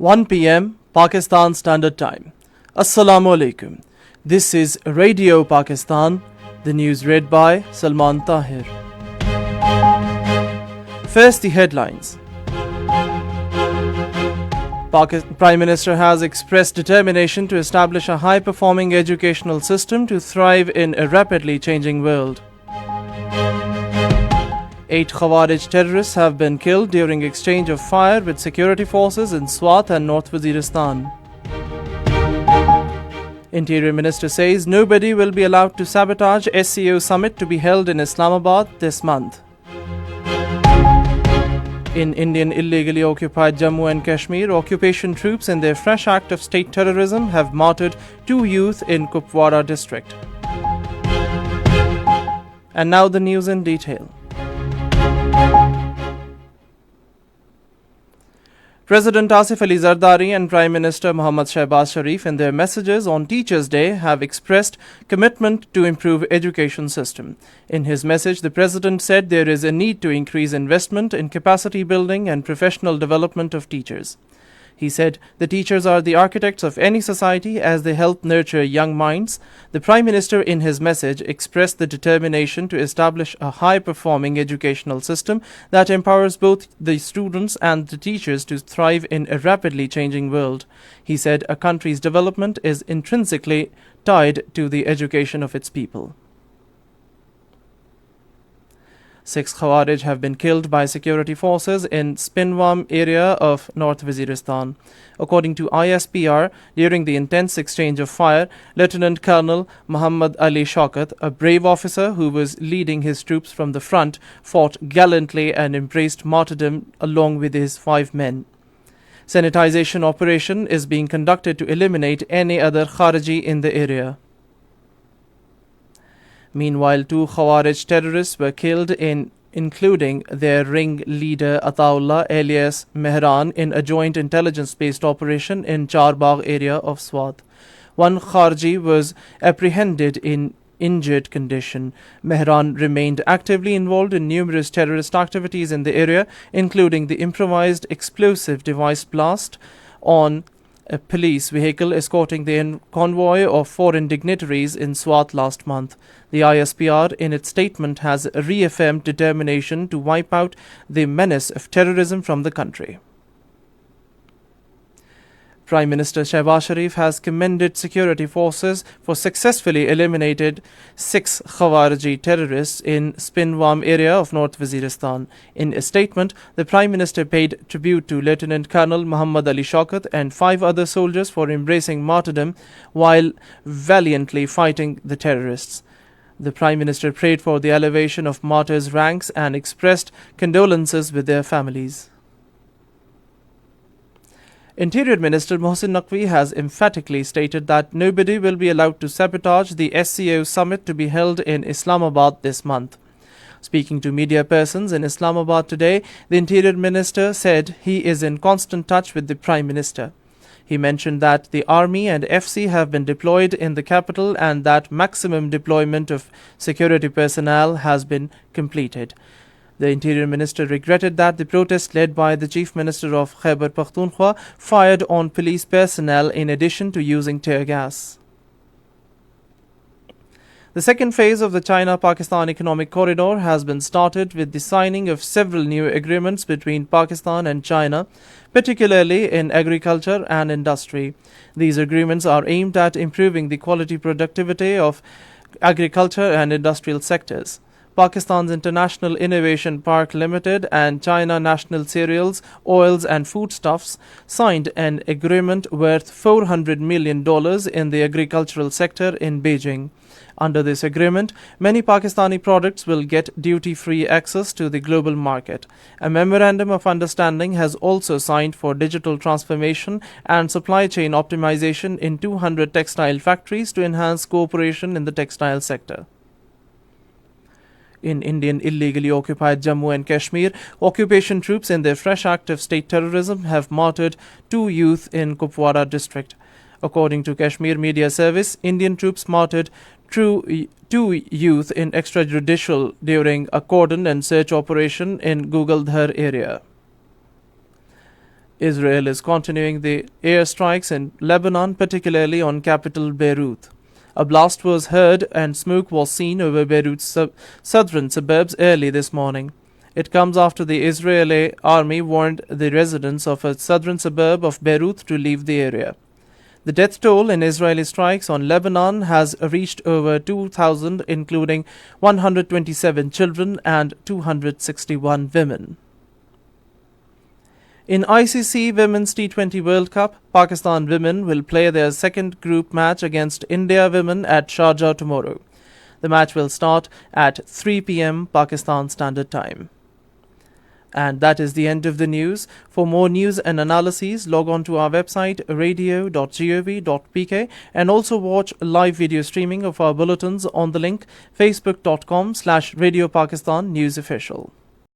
1 p.m. Pakistan Standard Time. Assalamu alaikum. This is Radio Pakistan. The news read by Salman Tahir. First, the headlines. Prime Minister has expressed determination to establish a high-performing educational system to thrive in a rapidly changing world. 8 Khawarij terrorists have been killed during exchange of fire with security forces in Swat and North Waziristan. Interior Minister says nobody will be allowed to sabotage SCO summit to be held in Islamabad this month. In Indian illegally occupied Jammu and Kashmir, occupation troops in their fresh act of state terrorism have martyred 2 youth in Kupwara district. And now the news in detail. President Asif Ali Zardari and Prime Minister Mohammad Shehbaz Sharif in their messages on Teachers' Day have expressed commitment to improve education system. In his message, the President said there is a need to increase investment in capacity building and professional development of teachers. He said the teachers are the architects of any society as they help nurture young minds. The Prime Minister in his message expressed the determination to establish a high-performing educational system that empowers both the students and the teachers to thrive in a rapidly changing world. He said a country's development is intrinsically tied to the education of its people. 6 Khawarij have been killed by security forces in Spinwam area of North Waziristan. According to ISPR, during the intense exchange of fire, Lieutenant Colonel Muhammad Ali Shaukat, a brave officer who was leading his troops from the front, fought gallantly and embraced martyrdom along with his 5 men. Sanitization operation is being conducted to eliminate any other Khariji in the area. Meanwhile, 2 Khawarij terrorists were killed including their ring leader Ataullah alias Mehran in a joint intelligence-based operation in Charbagh area of Swat. 1 Khariji was apprehended in injured condition. Mehran remained actively involved in numerous terrorist activities in the area, including the improvised explosive device blast on a police vehicle escorting the convoy of foreign dignitaries in Swat last month. The ISPR in its statement has reaffirmed determination to wipe out the menace of terrorism from the country. Prime Minister Shehbaz Sharif has commended security forces for successfully eliminated 6 Khawariji terrorists in Spinwam area of North Waziristan. In a statement, the Prime Minister paid tribute to Lieutenant Colonel Muhammad Ali Shaukat and 5 other soldiers for embracing martyrdom while valiantly fighting the terrorists. The Prime Minister prayed for the elevation of martyrs' ranks and expressed condolences with their families. Interior Minister Mohsin Naqvi has emphatically stated that nobody will be allowed to sabotage the SCO summit to be held in Islamabad this month. Speaking to media persons in Islamabad today, the Interior Minister said he is in constant touch with the Prime Minister. He mentioned that the Army and FC have been deployed in the capital and that maximum deployment of security personnel has been completed. The Interior Minister regretted that the protest led by the Chief Minister of Khyber Pakhtunkhwa fired on police personnel in addition to using tear gas. The second phase of the China-Pakistan Economic Corridor has been started with the signing of several new agreements between Pakistan and China, particularly in agriculture and industry. These agreements are aimed at improving the quality productivity of agriculture and industrial sectors. Pakistan's International Innovation Park Limited and China National Cereals, Oils and Foodstuffs signed an agreement worth $400 million in the agricultural sector in Beijing. Under this agreement, many Pakistani products will get duty-free access to the global market. A memorandum of understanding has also signed for digital transformation and supply chain optimization in 200 textile factories to enhance cooperation in the textile sector. In Indian illegally occupied Jammu and Kashmir, occupation troops in their fresh act of state terrorism have martyred 2 youth in Kupwara district. According to Kashmir Media Service, Indian troops martyred 2 youth in extrajudicial during a cordon and search operation in Gugaldhar area. Israel is continuing the airstrikes in Lebanon, particularly on capital Beirut. A blast was heard and smoke was seen over Beirut's southern suburbs early this morning. It comes after the Israeli army warned the residents of a southern suburb of Beirut to leave the area. The death toll in Israeli strikes on Lebanon has reached over 2,000, including 127 children and 261 women. In ICC Women's T20 World Cup, Pakistan women will play their second group match against India women at Sharjah tomorrow. The match will start at 3 p.m. Pakistan Standard Time. And that is the end of the news. For more news and analyses, log on to our website radio.gov.pk and also watch live video streaming of our bulletins on the link facebook.com/Radio Pakistan News Official.